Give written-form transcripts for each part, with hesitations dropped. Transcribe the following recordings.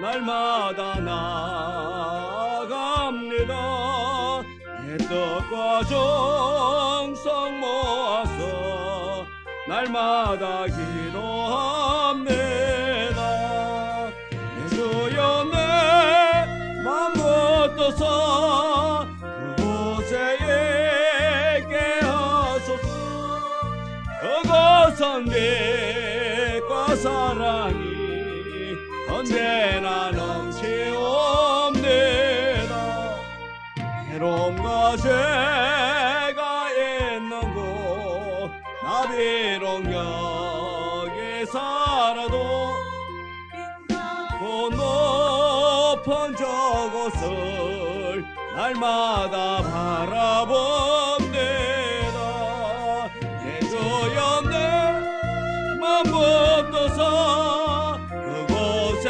날마다 나아갑니다. 내 뜻과 정성 모아서 날마다 기도합니다. 내 주여 내 맘 붙어서 그곳에 있게 하소서. 그곳은 빛과 사랑이 언제나 넘치옵니다. 괴로움과 죄가 있는 곳 나 비록 여기 살아도 그 높은 저곳을 날마다 바라봅니다. 내 주여 내 맘 붙어서 그곳에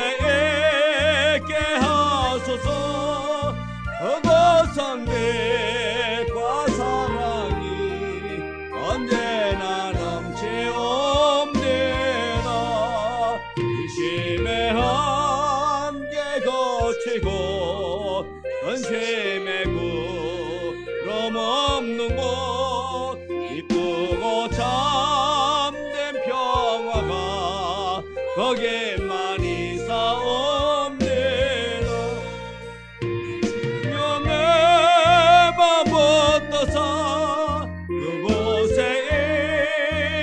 있게 하소서. 그곳은 빛과 사랑이 언제나 넘치옵니다. 의심의 한계 거치고 근심의 구름 없는 곳 기쁘고 참된 평화가 거기만 있사옵니다. 주여 내 맘 붙어서 그곳에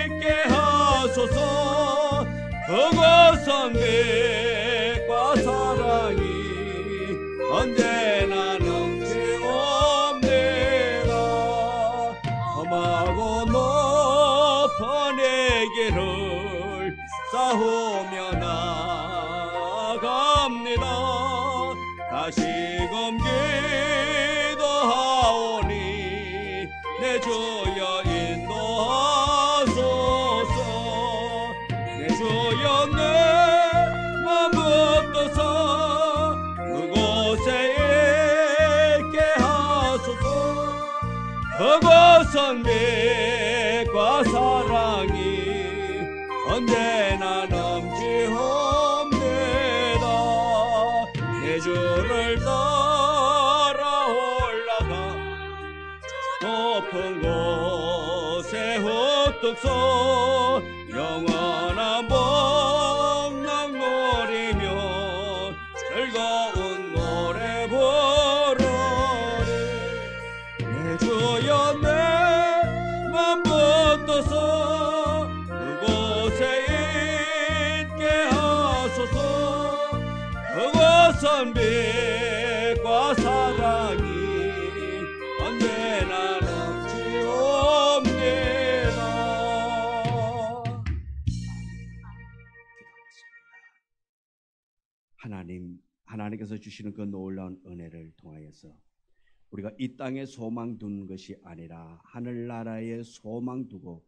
있게 하소서. 그곳은 빛과 사랑이 언제나 넘치옵니다. 험하고 높은 이 길을 싸우며 나아갑니다. 다시금 기도하오니 내 주여 인도하소서. 내 주여 내 맘 붙어서 그곳에 있게 하소서. 그곳은 빛과 사랑이 언제나 넘치옵니다. 내 주를 따라 올라가 높은 곳에 우뚝 서 영원한 복락 누리며 즐거운 노래 부르리. 내 주여 내 맘 붙어서 그곳에 있게 하소서. 그곳은 빛과 사랑이 언제나 넘치옵니다. 하나님께서 주시는 그 놀라운 은혜를 통하여서 우리가 이 땅에 소망 둔 것이 아니라 하늘나라에 소망 두고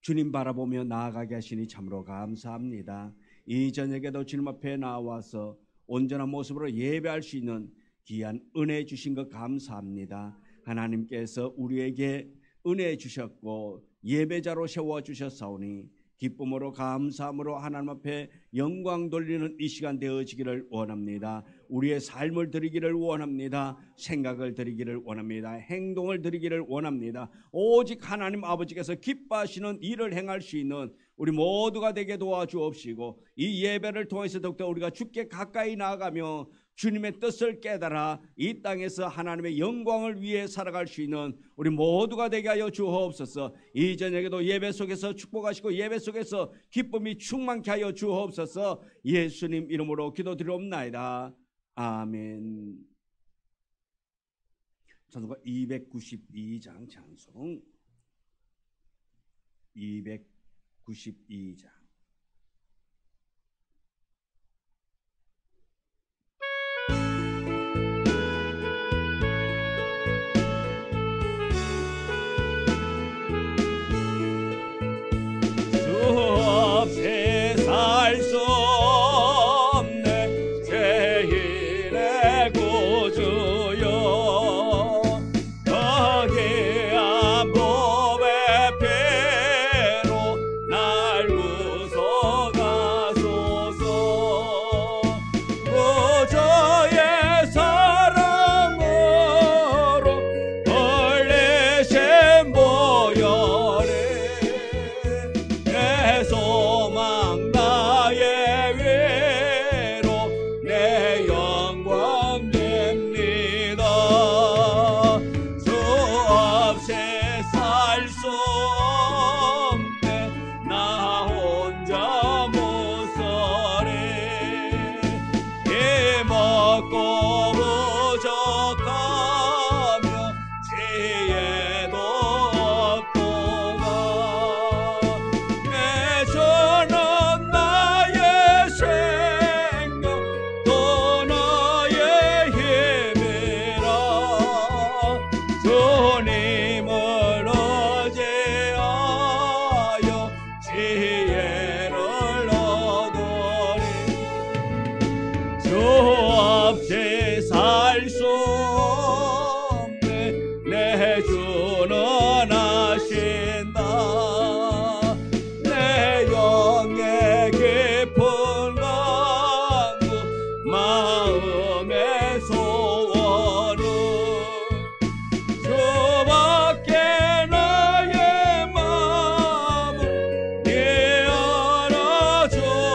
주님 바라보며 나아가게 하시니 참으로 감사합니다. 이 저녁에도 주님 앞에 나와서 온전한 모습으로 예배할 수 있는 귀한 은혜 주신 것 감사합니다. 하나님께서 우리에게 은혜 주셨고 예배자로 세워주셨사오니 기쁨으로 감사함으로 하나님 앞에 영광 돌리는 이 시간 되어지기를 원합니다. 우리의 삶을 드리기를 원합니다. 생각을 드리기를 원합니다. 행동을 드리기를 원합니다. 오직 하나님 아버지께서 기뻐하시는 일을 행할 수 있는 우리 모두가 되게 도와주옵시고 이 예배를 통해서 더욱더 우리가 주께 가까이 나아가며 주님의 뜻을 깨달아 이 땅에서 하나님의 영광을 위해 살아갈 수 있는 우리 모두가 되게 하여 주옵소서. 이 저녁에도 예배 속에서 축복하시고 예배 속에서 기쁨이 충만케 하여 주옵소서. 예수님 이름으로 기도드리옵나이다. 아멘. 찬송가 292장 찬송 292장 없이 살 수 없네 죄인의 구주여 거기 한 몸의 피로 날 적고 부족하며 지혜도 없도다. 내 주는 나의 생명 또 나의 힘이라. 주님을 의지하여 지혜를 얻으리. 주 없이 살 수 없네. 내 주는 아신다. 내 영의 깊은 간구 마음의 소원은 주밖에 나의 마음을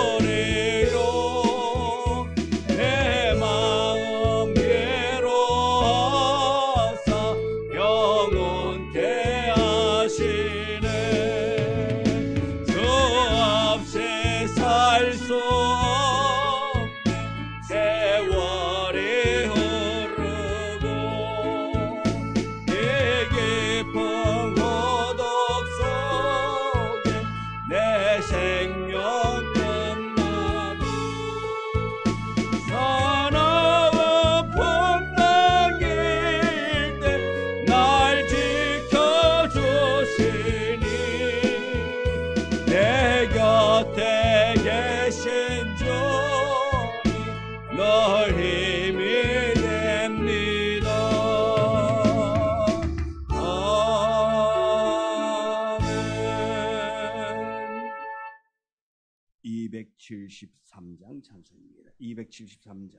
알아주리요. 내 마음 괴로워하사 영원케 하시네. 주 없이 살 수 없네. 세월이 흐르고 이 깊은 고독 속에 내 생명 끝나도 사나운 풍랑일 때 날 지켜주시니 내 곁에 계신 주님 널 힘이 됩니다. 아멘. 273장 찬송입니다. 273장.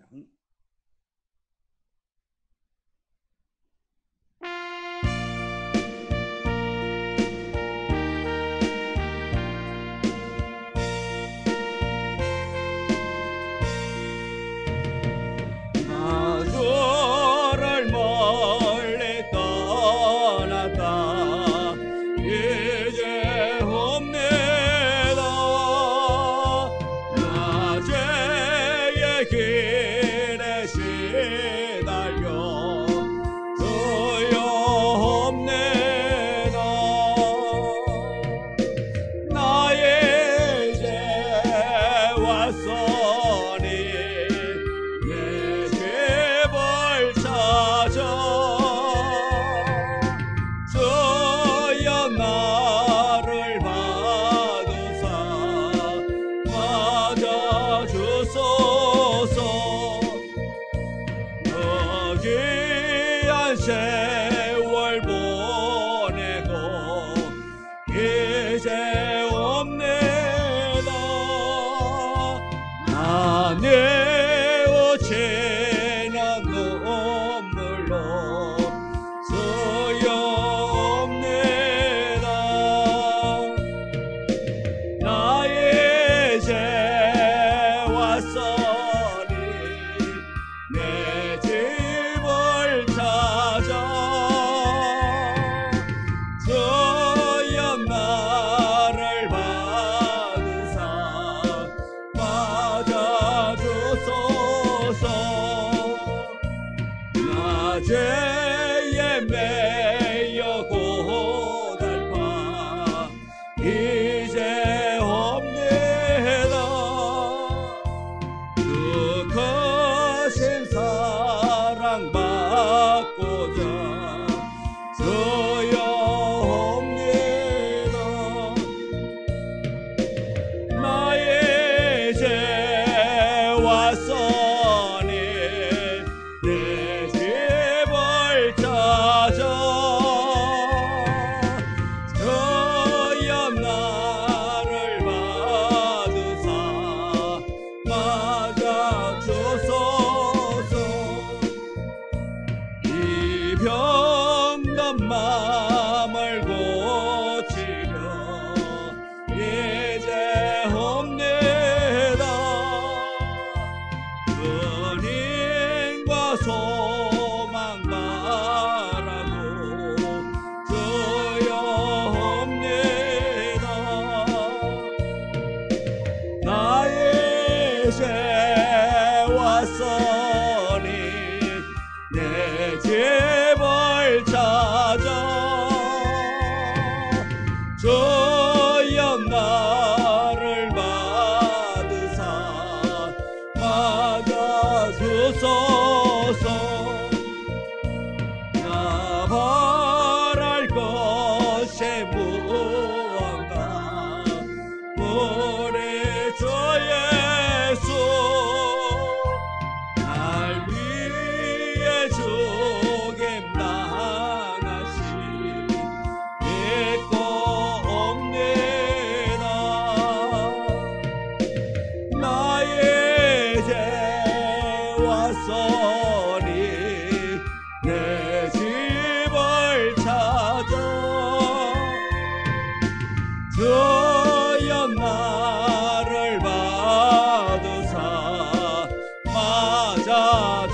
나 주를 멀리 떠났다 이제 없네다. 나 죄의 길에 시달려 주여 없네다. 나의 죄 왔으니 내 집을 찾아 주여 나를 받으사 맞아주소서. 귀한 세월 보내고 이제 없네다. 나 뉘우치는 눈물로 소용없네다. 나의 죄 왔으니 내 집을 찾아 주여 나를 받으사 맞아주소서. 나 죄에 매여 고달파 이제 없네다. 그 거신 사랑 받고자 주여 없네다. 나의 죄 왔으니 내 집을 찾아 주여 나를 받으사 맞아주소서. 이 병든 마음을 고치려 이제 없네다. 은인과 소망 바라고 주여 없네다. 나의 죄 왔으니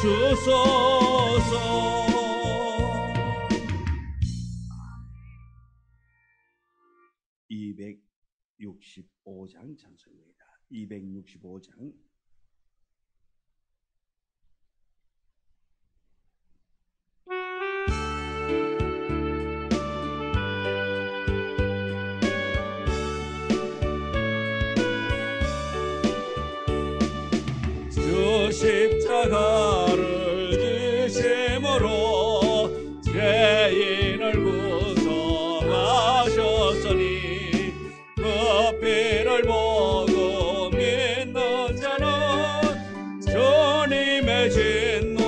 주소서. 265장 찬송입니다. 265장. 주 십자가를 지심으로 죄인을 구속하셨으니 그 피를 보고 믿는 자는 주님의 진노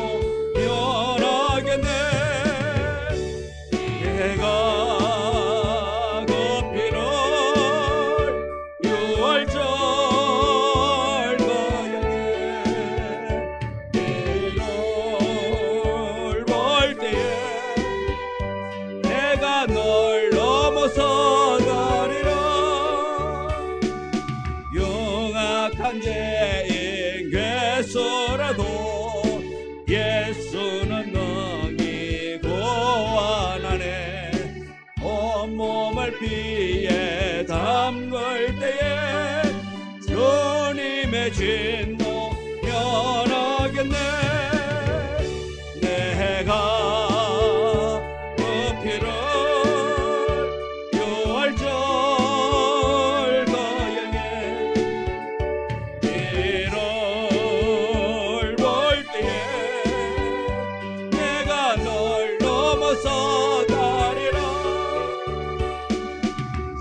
면하겠네. 내가 그 피를 유월절 널 넘어서가리라. 영악한 죄인 괴수라도 예수는 능히 구원하네. 온몸을 피에 담글 때에 주님의 진노 면하겠네. 내가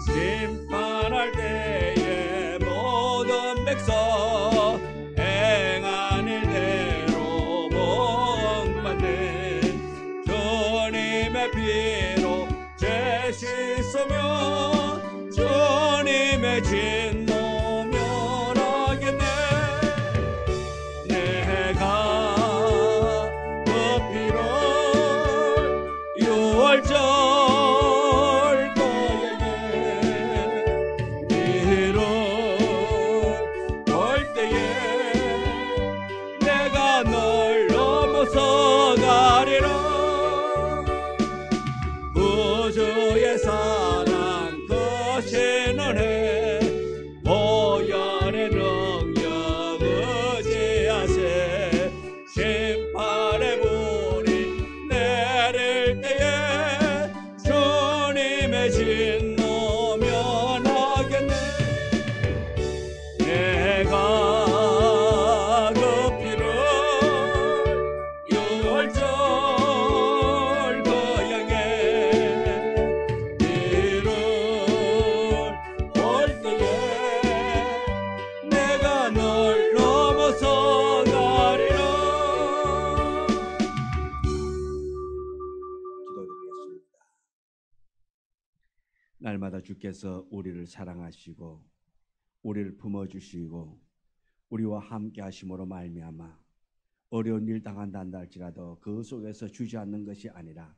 심판할 때에 모든 백성 행한 일대로 복받네. 주님의 피로 죄 씻으며 주님의 진노 면하겠네. 내가 그 피로 유월절 가리라. 구주의 사랑 크신 은혜 보혈의 능력 의지하세. 심판의 불이 내릴 때에 주님의 진노 면하겠네. 내가 날마다 주께서 우리를 사랑하시고 우리를 품어주시고 우리와 함께 하심으로 말미암아 어려운 일 당한다 할지라도 그 속에서 주저앉는 것이 아니라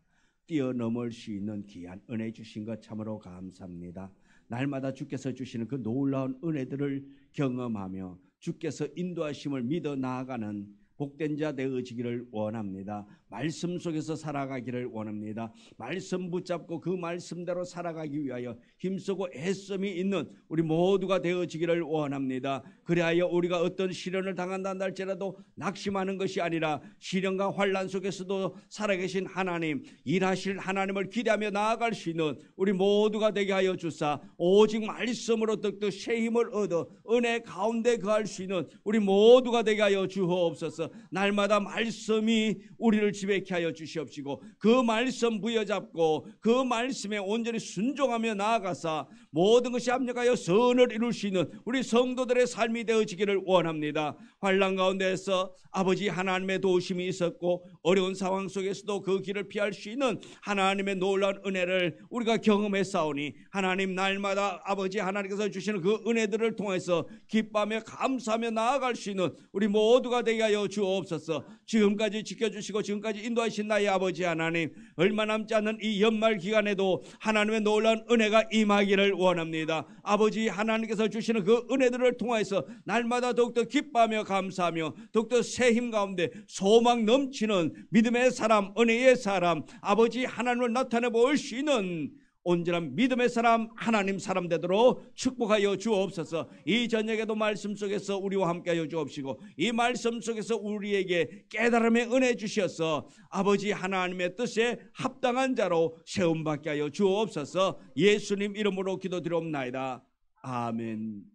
뛰어넘을 수 있는 귀한 은혜 주신 것 참으로 감사합니다. 날마다 주께서 주시는 그 놀라운 은혜들을 경험하며 주께서 인도하심을 믿어 나아가는 복된 자 되어지기를 원합니다. 말씀 속에서 살아가기를 원합니다. 말씀 붙잡고 그 말씀대로 살아가기 위하여 힘쓰고 애씀이 있는 우리 모두가 되어지기를 원합니다. 그리하여 우리가 어떤 시련을 당한다 할지라도 낙심하는 것이 아니라 시련과 환난 속에서도 살아계신 하나님, 일하실 하나님을 기대하며 나아갈 수 있는 우리 모두가 되게 하여 주사 오직 말씀으로 득득 새 힘을 얻어 은혜 가운데 거할 수 있는 우리 모두가 되게 하여 주옵소서. 날마다 말씀이 우리를 지배케 하여 주시옵시고 그 말씀 부여잡고 그 말씀에 온전히 순종하며 나아가사 모든 것이 합력하여 선을 이룰 수 있는 우리 성도들의 삶이 되어지기를 원합니다. 환난 가운데서 아버지 하나님의 도우심이 있었고 어려운 상황 속에서도 그 길을 피할 수 있는 하나님의 놀라운 은혜를 우리가 경험했사오니 하나님 날마다 아버지 하나님께서 주시는 그 은혜들을 통해서 기뻐하며 감사하며 나아갈 수 있는 우리 모두가 되게 하여 주옵소서. 지금까지 지켜주시고 지금까지 인도하신 나의 아버지 하나님, 얼마 남지 않는 이 연말 기간에도 하나님의 놀라운 은혜가 임하기를 원합니다. 아버지 하나님께서 주시는 그 은혜들을 통해서 날마다 더욱더 기뻐하며 감사하며 더욱더 새 힘 가운데 소망 넘치는 믿음의 사람, 은혜의 사람, 아버지 하나님을 나타내 볼 수 있는 온전한 믿음의 사람, 하나님 사람 되도록 축복하여 주옵소서. 이 저녁에도 말씀 속에서 우리와 함께하여 주옵시고 이 말씀 속에서 우리에게 깨달음의 은혜 주셔서 아버지 하나님의 뜻에 합당한 자로 세움받게 하여 주옵소서. 예수님 이름으로 기도드리옵나이다. 아멘.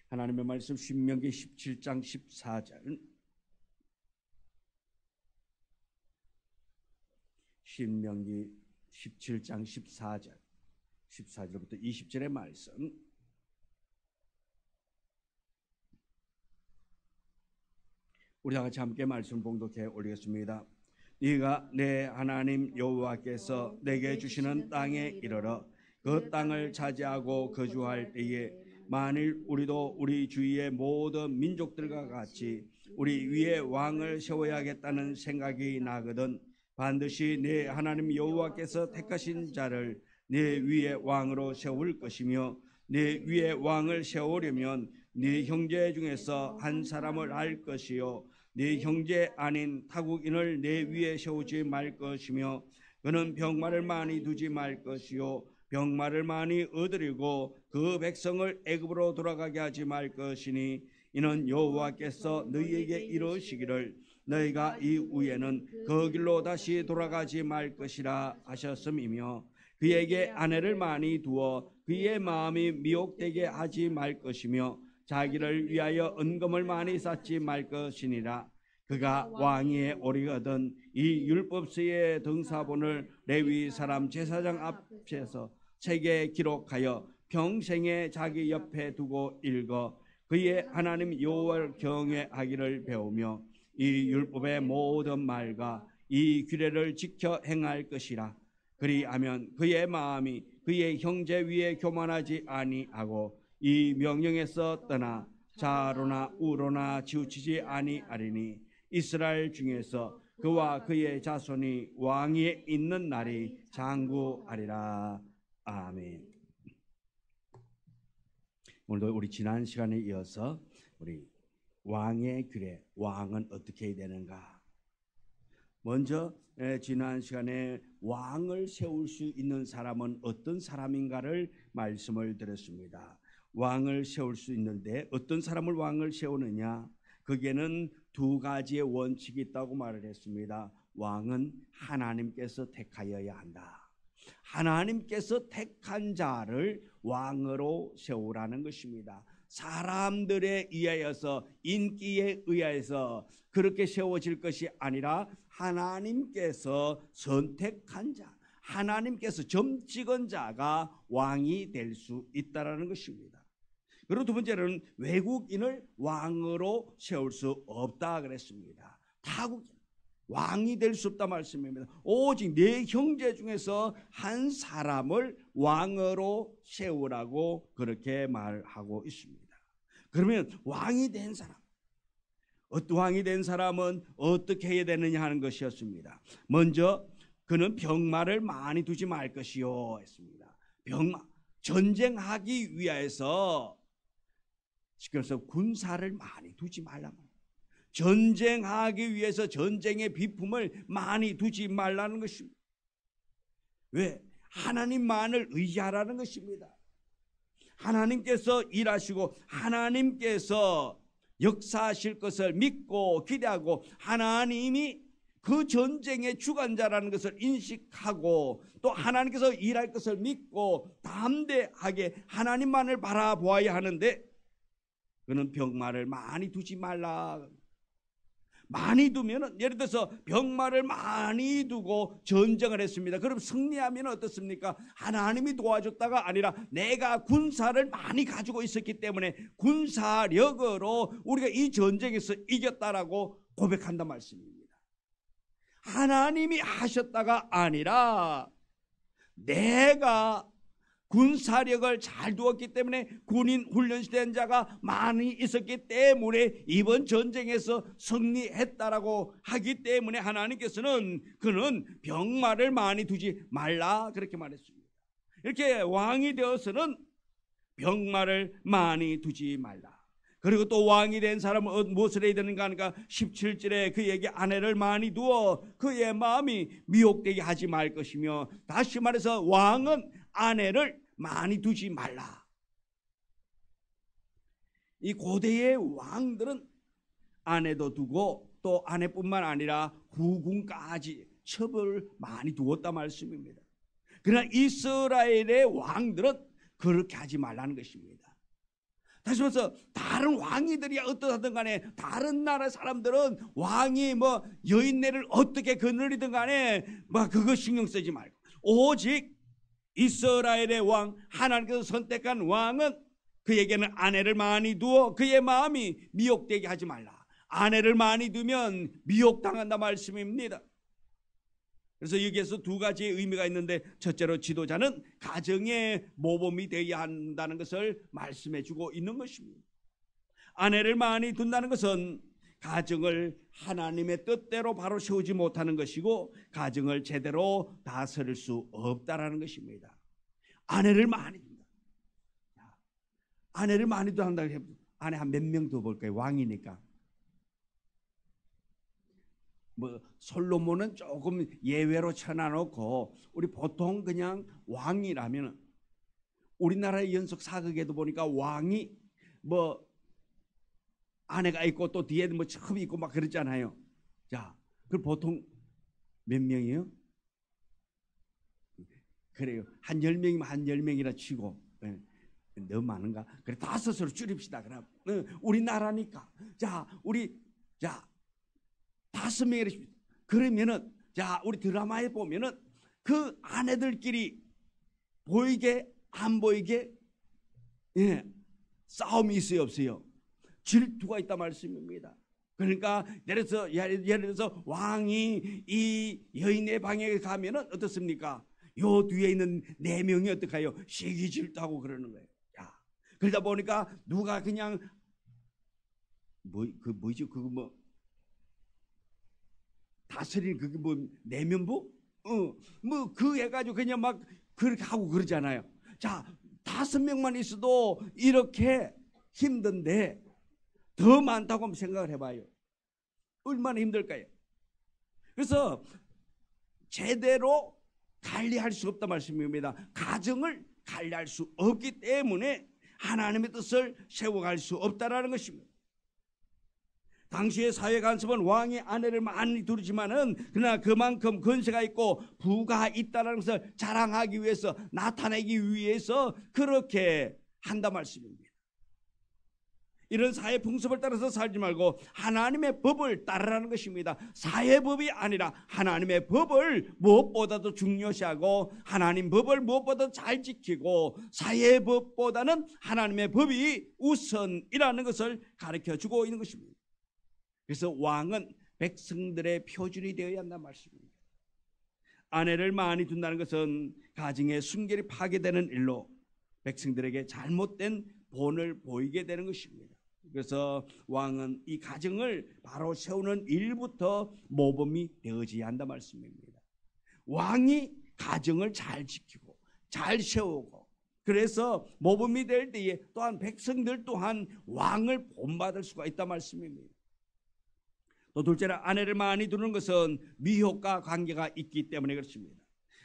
하나님의 말씀 신명기 17장 14절, 신명기 17장 14절부터 20절의 말씀, 우리 다 같이 함께 말씀 봉독해 올리겠습니다. 네가 내 하나님 여호와께서 내게 주시는 땅에 이르러 그 땅을 차지하고 거주할 때에 만일 우리도 우리 주위의 모든 민족들과 같이 우리 위에 왕을 세워야겠다는 생각이 나거든 반드시 내 하나님 여호와께서 택하신 자를 내 위에 왕으로 세울 것이며 내 위에 왕을 세우려면 네 형제 중에서 한 사람을 할 것이요 네 형제 아닌 타국인을 내 위에 세우지 말 것이며 그는 병마를 많이 두지 말 것이요 병마를 많이 얻으리고 그 백성을 애굽으로 돌아가게 하지 말 것이니 이는 여호와께서 너희에게 이르시기를 너희가 이후에는 그 길로 다시 돌아가지 말 것이라 하셨음이며 그에게 아내를 많이 두어 그의 마음이 미혹되게 하지 말 것이며 자기를 위하여 은금을 많이 쌓지 말 것이니라. 그가 왕위에 오르거든 이 율법서의 등사본을 레위 사람 제사장 앞에서 책에 기록하여 평생에 자기 옆에 두고 읽어 그의 하나님 여호와를 경외하기를 배우며 이 율법의 모든 말과 이 규례를 지켜 행할 것이라. 그리하면 그의 마음이 그의 형제 위에 교만하지 아니하고 이 명령에서 떠나 좌로나 우로나 치우치지 아니하리니 이스라엘 중에서 그와 그의 자손이 왕위에 있는 날이 장구하리라. 아멘. 오늘도 우리 지난 시간에 이어서 우리 왕의 규례, 왕은 어떻게 해야 되는가. 먼저 지난 시간에 왕을 세울 수 있는 사람은 어떤 사람인가를 말씀을 드렸습니다. 왕을 세울 수 있는데 어떤 사람을 왕을 세우느냐, 거기에는 두 가지의 원칙이 있다고 말을 했습니다. 왕은 하나님께서 택하여야 한다. 하나님께서 택한 자를 왕으로 세우라는 것입니다. 사람들에 의하여서, 인기에 의하여서 그렇게 세워질 것이 아니라 하나님께서 선택한 자, 하나님께서 점 찍은 자가 왕이 될 수 있다는 것입니다. 그리고 두 번째는 외국인을 왕으로 세울 수 없다 그랬습니다. 타국인 왕이 될 수 없다 말씀입니다. 오직 네 형제 중에서 한 사람을 왕으로 세우라고 그렇게 말하고 있습니다. 그러면 왕이 된 사람, 왕이 된 사람은 어떻게 해야 되느냐 하는 것이었습니다. 먼저 그는 병마를 많이 두지 말 것이요 했습니다. 병마, 전쟁하기 위해서 그래서 군사를 많이 두지 말라. 전쟁하기 위해서 전쟁의 비품을 많이 두지 말라는 것입니다. 왜? 하나님만을 의지하라는 것입니다. 하나님께서 일하시고 하나님께서 역사하실 것을 믿고 기대하고 하나님이 그 전쟁의 주관자라는 것을 인식하고 또 하나님께서 일할 것을 믿고 담대하게 하나님만을 바라보아야 하는데 그는 병마를 많이 두지 말라. 많이 두면 예를 들어서 병마를 많이 두고 전쟁을 했습니다. 그럼 승리하면 어떻습니까? 하나님이 도와줬다가 아니라 내가 군사를 많이 가지고 있었기 때문에 군사력으로 우리가 이 전쟁에서 이겼다라고 고백한단 말씀입니다. 하나님이 하셨다가 아니라 내가 군사력을 잘 두었기 때문에 군인 훈련시된 자가 많이 있었기 때문에 이번 전쟁에서 승리했다라고 하기 때문에 하나님께서는 그는 병마를 많이 두지 말라 그렇게 말했습니다. 이렇게 왕이 되어서는 병마를 많이 두지 말라. 그리고 또 왕이 된 사람은 무엇을 해야 되는가 하니까 17절에 그에게 아내를 많이 두어 그의 마음이 미혹되게 하지 말 것이며, 다시 말해서 왕은 아내를 많이 두지 말라. 이 고대의 왕들은 아내도 두고 또 아내뿐만 아니라 후궁까지 첩을 많이 두었단 말씀입니다. 그러나 이스라엘의 왕들은 그렇게 하지 말라는 것입니다. 다시 말해서 다른 왕이들이 어떠하든 간에, 다른 나라 사람들은 왕이 뭐 여인네를 어떻게 거느리든 간에 막 그거 신경 쓰지 말고, 오직 이스라엘의 왕, 하나님께서 선택한 왕은 그에게는 아내를 많이 두어 그의 마음이 미혹되게 하지 말라. 아내를 많이 두면 미혹당한다 말씀입니다. 그래서 여기에서 두 가지의 의미가 있는데, 첫째로 지도자는 가정의 모범이 되어야 한다는 것을 말씀해 주고 있는 것입니다. 아내를 많이 둔다는 것은 가정을 하나님의 뜻대로 바로 세우지 못하는 것이고, 가정을 제대로 다스릴 수 없다라는 것입니다. 아내를 많이 둔다. 아내를 많이 둔다. 아내 한 몇 명 더 볼까요? 왕이니까. 뭐 솔로몬은 조금 예외로 쳐놔놓고, 우리 보통 그냥 왕이라면, 우리나라의 연속 사극에도 보니까 왕이 뭐 아내가 있고 또 뒤에 뭐 첩이 있고 막 그러잖아요. 자, 그 보통 몇 명이에요? 그래요. 한 10명이면 한 10명이라 치고, 너무 많은가? 그래 5으로 줄입시다. 그럼 우리나라니까. 자, 우리 5명이라. 그러면은 자, 우리 드라마에 보면은 그 아내들끼리 보이게 안 보이게 싸움이 있어요, 없어요? 질투가 있다 말씀입니다. 그러니까 예를 들어서 왕이 이 여인의 방에 가면은 어떻습니까? 요 뒤에 있는 4명이 어떡해요? 시기 질투하고 그러는 거예요. 야, 그러다 보니까 누가 그냥 다스리는 그게 뭐 내면부? 뭐 그 해가지고 그냥 막 그렇게 하고 그러잖아요. 자, 5명만 있어도 이렇게 힘든데 더 많다고 한번 생각을 해봐요. 얼마나 힘들까요? 그래서 제대로 관리할 수 없다 말씀입니다. 가정을 관리할 수 없기 때문에 하나님의 뜻을 세워갈 수 없다라는 것입니다. 당시의 사회 간섭은 왕이 아내를 많이 두르지만은, 그러나 그만큼 권세가 있고 부가 있다는 것을 자랑하기 위해서, 나타내기 위해서 그렇게 한다 말씀입니다. 이런 사회 풍습을 따라서 살지 말고 하나님의 법을 따르라는 것입니다. 사회법이 아니라 하나님의 법을 무엇보다도 중요시하고, 하나님 법을 무엇보다도 잘 지키고, 사회법보다는 하나님의 법이 우선이라는 것을 가르쳐주고 있는 것입니다. 그래서 왕은 백성들의 표준이 되어야 한다는 말씀입니다. 아내를 많이 둔다는 것은 가정의 순결이 파괴되는 일로 백성들에게 잘못된 본을 보이게 되는 것입니다. 그래서 왕은 이 가정을 바로 세우는 일부터 모범이 되어져야 한다는 말씀입니다. 왕이 가정을 잘 지키고 잘 세우고, 그래서 모범이 될 때에 또한 백성들 또한 왕을 본받을 수가 있다는 말씀입니다. 또 둘째로 아내를 많이 두는 것은 미혹과 관계가 있기 때문에 그렇습니다.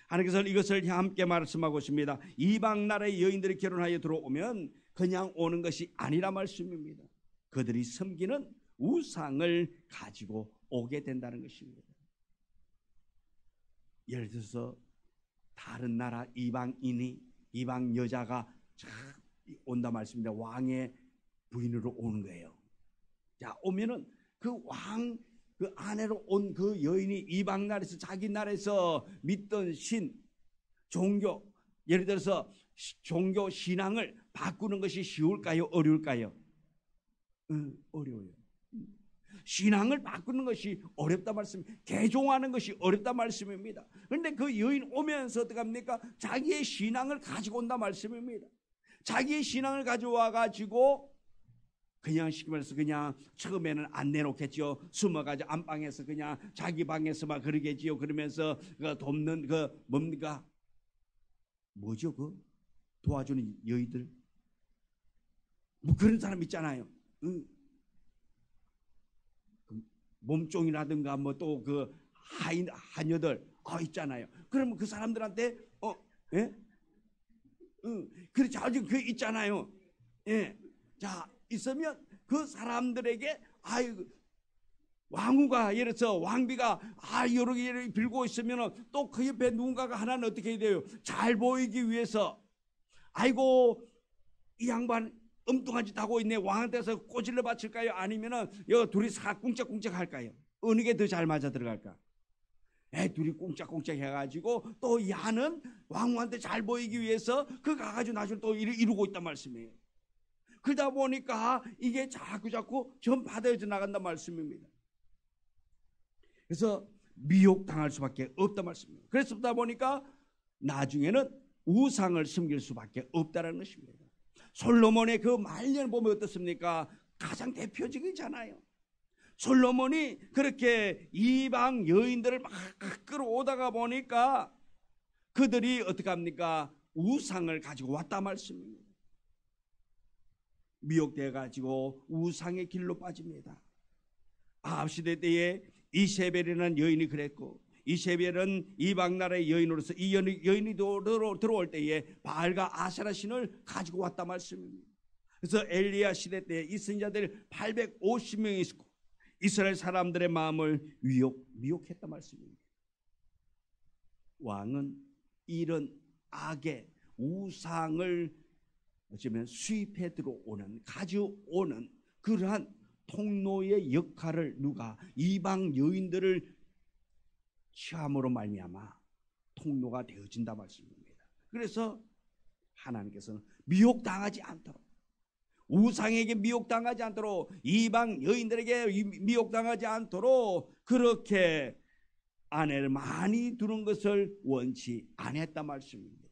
하나님께서 이것을 함께 말씀하고 있습니다. 이방 나라의 여인들이 결혼하여 들어오면 그냥 오는 것이 아니라 말씀입니다. 그들이 섬기는 우상을 가지고 오게 된다는 것입니다. 예를 들어서 다른 나라 이방인이, 이방 여자가 온다 말씀입니다. 왕의 부인으로 오는 거예요. 자, 오면은 그 아내로 온 그 여인이 이방 나라에서, 자기 나라에서 믿던 신, 종교, 예를 들어서 종교 신앙을 바꾸는 것이 쉬울까요? 어려울까요? 어려워요. 신앙을 바꾸는 것이 어렵다 말씀입니다. 개종하는 것이 어렵다 말씀입니다. 그런데 그 여인 오면서 어떻게 합니까? 자기의 신앙을 가지고 온다 말씀입니다. 자기의 신앙을 가져와 가지고 그냥 쉽게 말해서 그냥 처음에는 안 내놓겠지요. 숨어가지고 안방에서 그냥 자기 방에서만 그러겠지요. 그러면서 그 돕는 그 뭡니까? 뭐죠? 그 도와주는 여인들, 뭐 그런 사람 있잖아요. 몸종이라든가 뭐 또 그 하녀들 있잖아요. 그러면 그 사람들한테 예? 그렇죠. 아주 그 있잖아요. 예. 자, 있으면 그 사람들에게 왕후가 예를 들어서 왕비가 여러 개 빌고 있으면 또 그 옆에 누군가가 하나는 어떻게 해야 돼요? 잘 보이기 위해서 아이고 이 양반 엉뚱한 짓 하고 있네. 왕한테서 꼬질러 바칠까요? 아니면은 여 둘이 꿍짝꿍짝 할까요? 어느 게 더 잘 맞아 들어갈까? 둘이 꿍짝꿍짝 해가지고 또 이 하는 왕후한테 잘 보이기 위해서 그 가가지고 나중에 또 이루고 있단 말씀이에요. 그러다 보니까 이게 자꾸 전파되어져 나간단 말씀입니다. 그래서 미혹당할 수밖에 없단 말씀입니다. 그렇다 보니까 나중에는 우상을 섬길 수밖에 없다는 것입니다. 솔로몬의 그 말년을 보면 어떻습니까? 가장 대표적이잖아요. 솔로몬이 그렇게 이방 여인들을 막 끌어오다가 보니까 그들이 어떻게 합니까? 우상을 가지고 왔다 말씀입니다. 미혹되어 가지고 우상의 길로 빠집니다. 아합 시대 때에 이세벨이라는 여인이 그랬고, 이세벨은 이방 나라의 여인으로서 이 여인이 들어올 때에 바알과 아세라 신을 가지고 왔다 말씀입니다. 그래서 엘리야 시대 때에 이 선지자들 850명이 있었고 이스라엘 사람들의 마음을 미혹했다 말씀입니다. 왕은 이런 악의 우상을 어쩌면 수입해 들어오는 가져오는 그러한 통로의 역할을 누가 이방 여인들을 취함으로 말미암아 통로가 되어진다 말씀입니다. 그래서 하나님께서는 미혹당하지 않도록, 우상에게 미혹당하지 않도록, 이방 여인들에게 미혹당하지 않도록 그렇게 아내를 많이 두는 것을 원치 않았다 말씀입니다.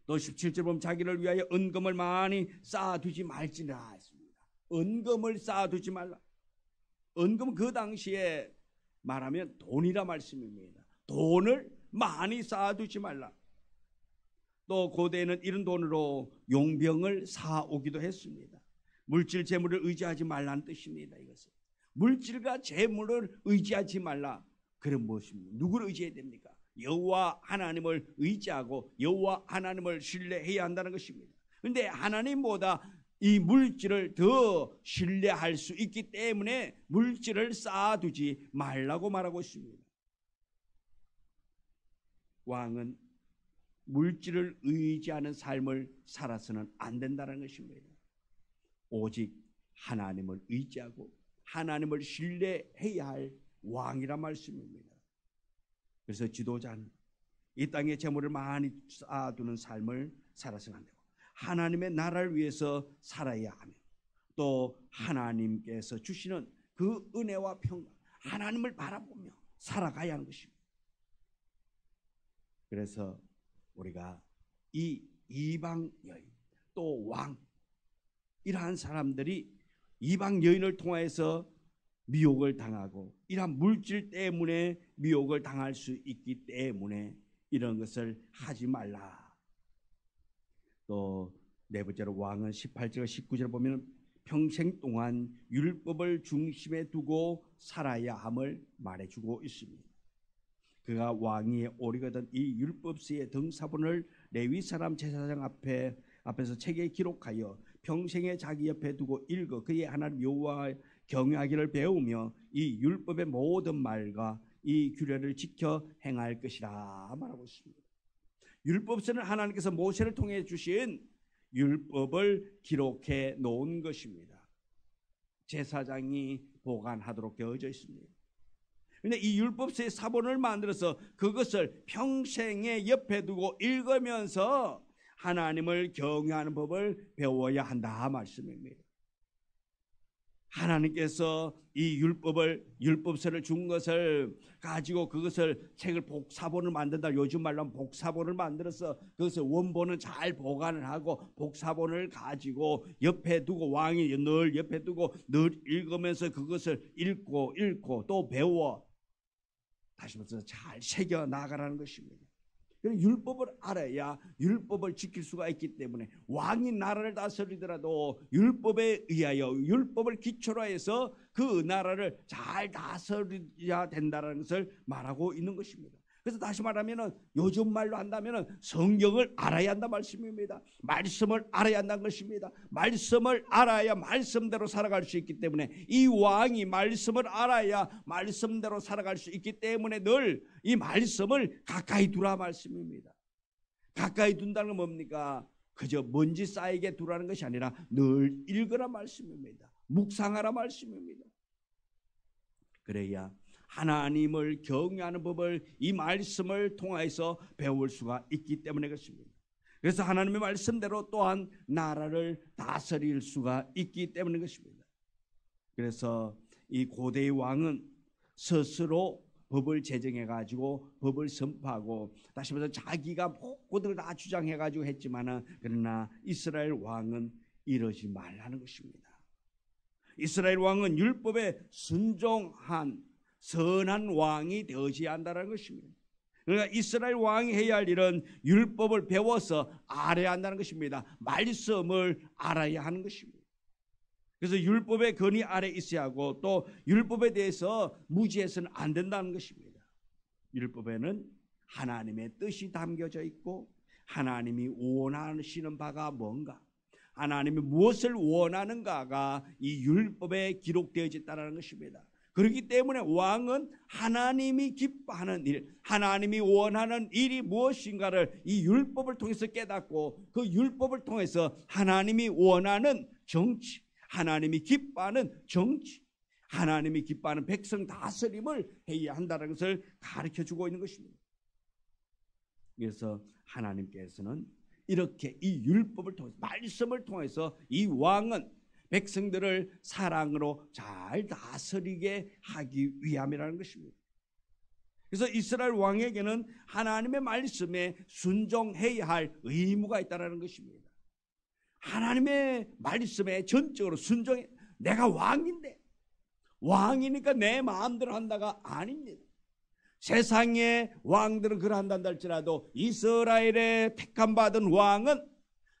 또 17절 보면 자기를 위하여 은금을 많이 쌓아두지 말지라 했습니다. 은금을 쌓아두지 말라. 은금은 그 당시에 말하면 돈이라 말씀입니다. 돈을 많이 쌓아두지 말라. 또 고대에는 이런 돈으로 용병을 사오기도 했습니다. 물질 재물을 의지하지 말라는 뜻입니다. 이것은 물질과 재물을 의지하지 말라. 그럼 무엇입니까? 누구를 의지해야 됩니까? 여호와 하나님을 의지하고 여호와 하나님을 신뢰해야 한다는 것입니다. 그런데 하나님보다 이 물질을 더 신뢰할 수 있기 때문에 물질을 쌓아두지 말라고 말하고 있습니다. 왕은 물질을 의지하는 삶을 살아서는 안 된다는 것입니다. 오직 하나님을 의지하고 하나님을 신뢰해야 할 왕이란 말씀입니다. 그래서 지도자는 이 땅에 재물을 많이 쌓아두는 삶을 살아서는 안 되고 하나님의 나라를 위해서 살아야 하며 또 하나님께서 주시는 그 은혜와 평강, 하나님을 바라보며 살아가야 하는 것입니다. 그래서 우리가 이 이방 여인 또 왕 이러한 사람들이 이방 여인을 통해서 미혹을 당하고 이러한 물질 때문에 미혹을 당할 수 있기 때문에 이런 것을 하지 말라. 또 네 번째로 왕은 18절 19절 보면 평생 동안 율법을 중심에 두고 살아야 함을 말해주고 있습니다. 그가 왕위에 오르거든 이 율법서의 등사본을 레위 사람 제사장 앞에서 책에 기록하여 평생에 자기 옆에 두고 읽어 그의 하나님 여호와 경외하기를 배우며 이 율법의 모든 말과 이 규례를 지켜 행할 것이라 말하고 있습니다. 율법서는 하나님께서 모세를 통해 주신 율법을 기록해 놓은 것입니다. 제사장이 보관하도록 되어져 있습니다. 그런데 이 율법서의 사본을 만들어서 그것을 평생에 옆에 두고 읽으면서 하나님을 경외하는 법을 배워야 한다 말씀입니다. 하나님께서 이 율법서를 준 것을 가지고 그것을 책을 복사본을 만든다. 요즘 말로 하면 복사본을 만들어서 그것을 원본은 잘 보관을 하고 복사본을 가지고 옆에 두고 왕이 늘 옆에 두고 늘 읽으면서 그것을 읽고 또 배워 다시 말해서 잘 새겨 나가라는 것입니다. 율법을 알아야 율법을 지킬 수가 있기 때문에 왕이 나라를 다스리더라도 율법에 의하여 율법을 기초로 해서 그 나라를 잘 다스려야 된다는 것을 말하고 있는 것입니다. 그래서 다시 말하면 요즘 말로 한다면 성경을 알아야 한다 말씀입니다. 말씀을 알아야 한다는 것입니다. 말씀을 알아야 말씀대로 살아갈 수 있기 때문에 이 왕이 말씀을 알아야 말씀대로 살아갈 수 있기 때문에 늘 이 말씀을 가까이 두라 말씀입니다. 가까이 둔다는 건 뭡니까? 그저 먼지 쌓이게 두라는 것이 아니라 늘 읽으라 말씀입니다. 묵상하라 말씀입니다. 그래야 하나님을 경외하는 법을 이 말씀을 통해서 배울 수가 있기 때문에 그렇습니다. 그래서 하나님의 말씀대로 또한 나라를 다스릴 수가 있기 때문에 그렇습니다. 그래서 이 고대의 왕은 스스로 법을 제정해가지고 법을 선포하고 다시 말해서 자기가 모든 걸 다 주장해가지고 했지만은 그러나 이스라엘 왕은 이러지 말라는 것입니다. 이스라엘 왕은 율법에 순종한 선한 왕이 되어져야 한다는 것입니다. 그러니까 이스라엘 왕이 해야 할 일은 율법을 배워서 알아야 한다는 것입니다. 말씀을 알아야 하는 것입니다. 그래서 율법의 권위 아래 있어야 하고 또 율법에 대해서 무지해서는 안 된다는 것입니다. 율법에는 하나님의 뜻이 담겨져 있고 하나님이 원하시는 바가 뭔가, 하나님이 무엇을 원하는가가 이 율법에 기록되어져 있다는 것입니다. 그렇기 때문에 왕은 하나님이 기뻐하는 일, 하나님이 원하는 일이 무엇인가를 이 율법을 통해서 깨닫고 그 율법을 통해서 하나님이 원하는 정치, 하나님이 기뻐하는 정치, 하나님이 기뻐하는 백성 다스림을 해야 한다는 것을 가르쳐주고 있는 것입니다. 그래서 하나님께서는 이렇게 이 율법을 통해서 말씀을 통해서 이 왕은 백성들을 사랑으로 잘 다스리게 하기 위함이라는 것입니다. 그래서 이스라엘 왕에게는 하나님의 말씀에 순종해야 할 의무가 있다는 것입니다. 하나님의 말씀에 전적으로 순종해. 내가 왕인데 왕이니까 내 마음대로 한다가 아닙니다. 세상의 왕들은 그러한다 할지라도 이스라엘의 택함 받은 왕은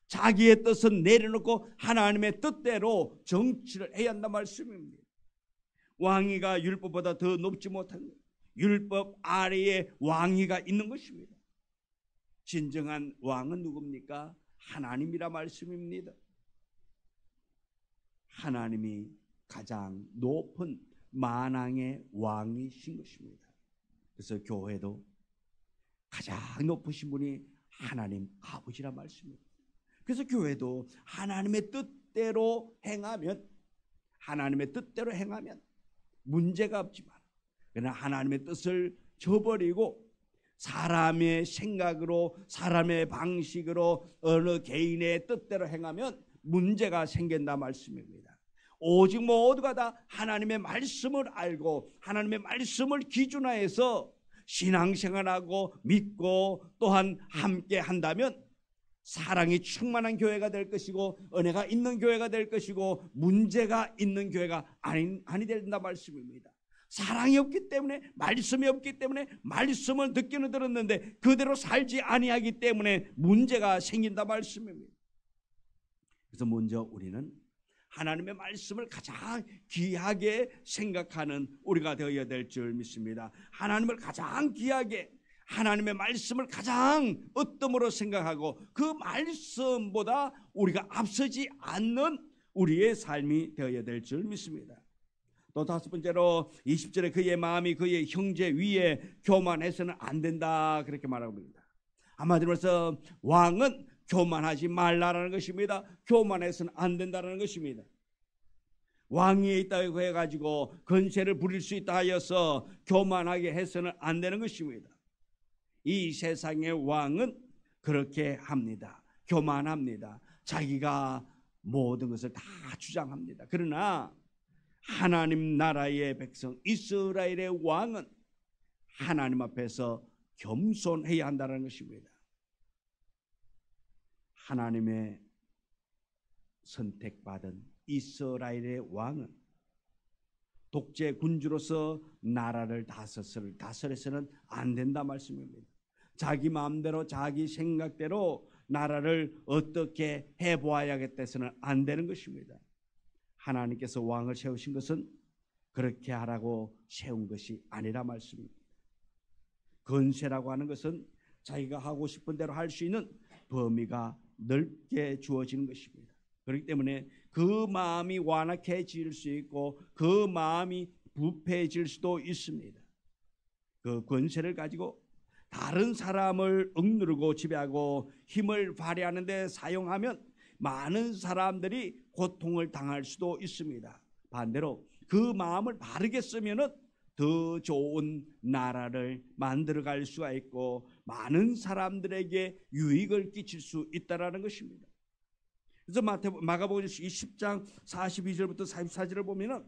자기의 뜻은 내려놓고 하나님의 뜻대로 정치를 해야 한다는 말씀입니다. 왕위가 율법보다 더 높지 못한 율법 아래에 왕위가 있는 것입니다. 진정한 왕은 누굽니까? 하나님이라 말씀입니다. 하나님이 가장 높은 만왕의 왕이신 것입니다. 그래서 교회도 가장 높으신 분이 하나님 아버지라 말씀입니다. 그래서 교회도 하나님의 뜻대로 행하면 문제가 없지만 그러나 하나님의 뜻을 저버리고 사람의 생각으로 사람의 방식으로 어느 개인의 뜻대로 행하면 문제가 생긴다 말씀입니다. 오직 모두가 다 하나님의 말씀을 알고 하나님의 말씀을 기준화해서 신앙생활하고 믿고 또한 함께 한다면 사랑이 충만한 교회가 될 것이고 은혜가 있는 교회가 될 것이고 문제가 있는 교회가 아니 된다 말씀입니다. 사랑이 없기 때문에 말씀이 없기 때문에 말씀을 듣기는 들었는데 그대로 살지 아니하기 때문에 문제가 생긴다 말씀입니다. 그래서 먼저 우리는 하나님의 말씀을 가장 귀하게 생각하는 우리가 되어야 될 줄 믿습니다. 하나님을 가장 귀하게 하나님의 말씀을 가장 으뜸으로 생각하고 그 말씀보다 우리가 앞서지 않는 우리의 삶이 되어야 될 줄 믿습니다. 또 다섯 번째로 20절에 그의 마음이 그의 형제 위에 교만해서는 안 된다 그렇게 말하고 있습니다. 한마디로 해서 왕은 교만하지 말라라는 것입니다. 교만해서는 안 된다는 것입니다. 왕위에 있다고 해가지고 권세를 부릴 수 있다 하여서 교만하게 해서는 안 되는 것입니다. 이 세상의 왕은 그렇게 합니다. 교만합니다. 자기가 모든 것을 다 주장합니다. 그러나 하나님 나라의 백성 이스라엘의 왕은 하나님 앞에서 겸손해야 한다는 것입니다. 하나님의 선택받은 이스라엘의 왕은 독재 군주로서 나라를 다스려서는 안 된다 말씀입니다. 자기 마음대로 자기 생각대로 나라를 어떻게 해보아야겠다 해서는 안 되는 것입니다. 하나님께서 왕을 세우신 것은 그렇게 하라고 세운 것이 아니라 말씀입니다. 건세라고 하는 것은 자기가 하고 싶은 대로 할 수 있는 범위가 넓게 주어지는 것입니다. 그렇기 때문에 그 마음이 완악해질 수 있고 그 마음이 부패해질 수도 있습니다. 그 권세를 가지고 다른 사람을 억누르고 지배하고 힘을 발휘하는 데 사용하면 많은 사람들이 고통을 당할 수도 있습니다. 반대로 그 마음을 바르게 쓰면은 더 좋은 나라를 만들어갈 수가 있고 많은 사람들에게 유익을 끼칠 수 있다는 것입니다. 그래서 마가복음 10장 42절부터 44절을 보면은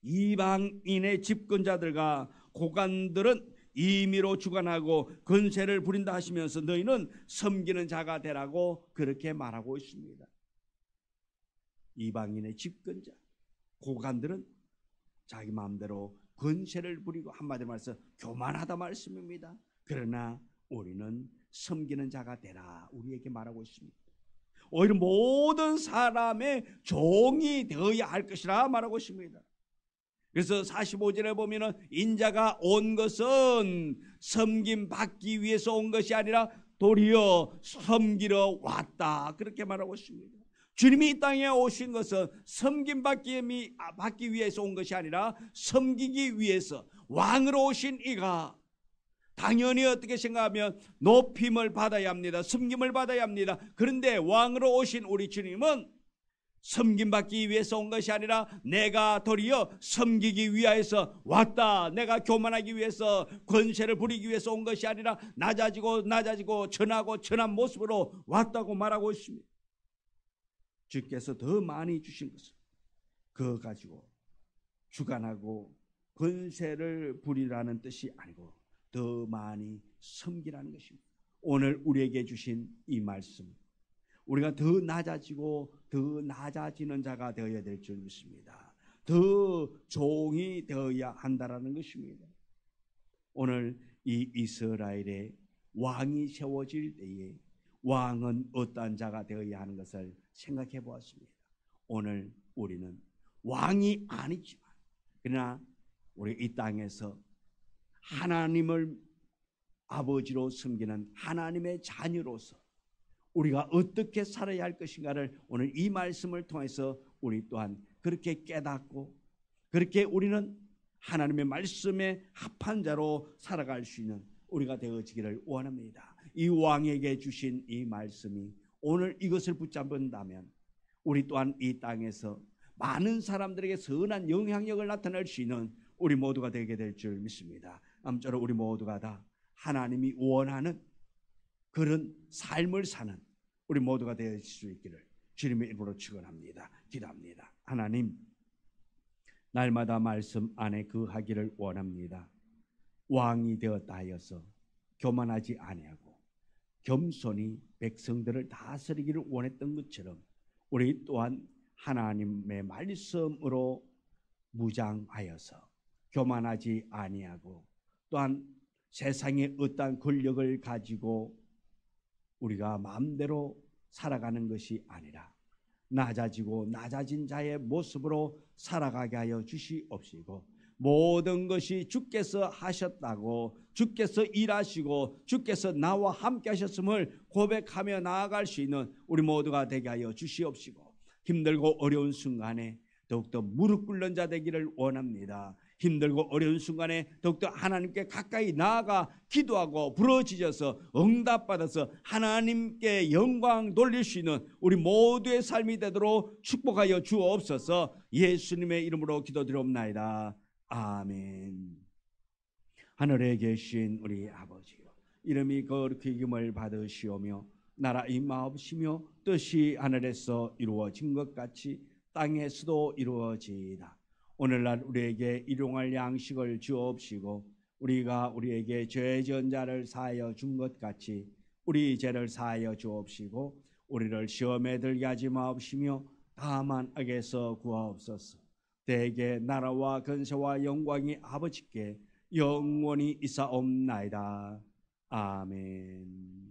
이방인의 집권자들과 고관들은 임의로 주관하고 권세를 부린다 하시면서 너희는 섬기는 자가 되라고 그렇게 말하고 있습니다. 이방인의 집권자, 고관들은 자기 마음대로 권세를 부리고 한마디로 말해서 교만하다 말씀입니다. 그러나 우리는 섬기는 자가 되라 우리에게 말하고 있습니다. 오히려 모든 사람의 종이 되어야 할 것이라 말하고 있습니다. 그래서 45절에 보면은 인자가 온 것은 섬김 받기 위해서 온 것이 아니라 도리어 섬기러 왔다 그렇게 말하고 있습니다. 주님이 이 땅에 오신 것은 섬김 받기 위해서 온 것이 아니라 섬기기 위해서 왕으로 오신 이가 당연히 어떻게 생각하면 높임을 받아야 합니다. 섬김을 받아야 합니다. 그런데 왕으로 오신 우리 주님은 섬김받기 위해서 온 것이 아니라 내가 도리어 섬기기 위하여서 왔다. 내가 교만하기 위해서 권세를 부리기 위해서 온 것이 아니라 낮아지고 전하고 전한 모습으로 왔다고 말하고 있습니다. 주께서 더 많이 주신 것은 그거 가지고 주관하고 권세를 부리라는 뜻이 아니고 더 많이 섬기라는 것입니다. 오늘 우리에게 주신 이 말씀, 우리가 더 낮아지고 더 낮아지는 자가 되어야 될 줄 믿습니다. 더 종이 되어야 한다라는 것입니다. 오늘 이 이스라엘의 왕이 세워질 때에 왕은 어떠한 자가 되어야 하는 것을 생각해 보았습니다. 오늘 우리는 왕이 아니지만 그러나 우리 이 땅에서 하나님을 아버지로 섬기는 하나님의 자녀로서 우리가 어떻게 살아야 할 것인가를 오늘 이 말씀을 통해서 우리 또한 그렇게 깨닫고 그렇게 우리는 하나님의 말씀에 합한 자로 살아갈 수 있는 우리가 되어지기를 원합니다. 이 왕에게 주신 이 말씀이 오늘 이것을 붙잡는다면 우리 또한 이 땅에서 많은 사람들에게 선한 영향력을 나타낼 수 있는 우리 모두가 되게 될 줄 믿습니다. 아무쪼록 우리 모두가 다 하나님이 원하는 그런 삶을 사는 우리 모두가 될 수 있기를 주님의 이름으로 축원합니다. 기도합니다. 하나님, 날마다 말씀 안에 거하기를 원합니다. 왕이 되었다 하여서 교만하지 아니하고 겸손히 백성들을 다스리기를 원했던 것처럼 우리 또한 하나님의 말씀으로 무장하여서 교만하지 아니하고 또한 세상의 어떠한 권력을 가지고 우리가 마음대로 살아가는 것이 아니라 낮아지고 낮아진 자의 모습으로 살아가게 하여 주시옵시고 모든 것이 주께서 하셨다고 주께서 일하시고 주께서 나와 함께 하셨음을 고백하며 나아갈 수 있는 우리 모두가 되게 하여 주시옵시고 힘들고 어려운 순간에 더욱더 무릎 꿇는 자 되기를 원합니다. 힘들고 어려운 순간에 더욱더 하나님께 가까이 나아가 기도하고 부르짖어서 응답받아서 하나님께 영광 돌릴 수 있는 우리 모두의 삶이 되도록 축복하여 주옵소서. 예수님의 이름으로 기도드리옵나이다. 아멘. 하늘에 계신 우리 아버지요, 이름이 거룩히 여김을 받으시오며 나라 임하옵시며 뜻이 하늘에서 이루어진 것 같이 땅에서도 이루어지이다. 오늘날 우리에게 일용할 양식을 주옵시고 우리가 우리에게 죄 지은 자를 사하여 준 것 같이 우리 죄를 사하여 주옵시고 우리를 시험에 들게 하지 마옵시며 다만 악에서 구하옵소서. 대개 나라와 근세와 영광이 아버지께 영원히 있사옵나이다. 아멘.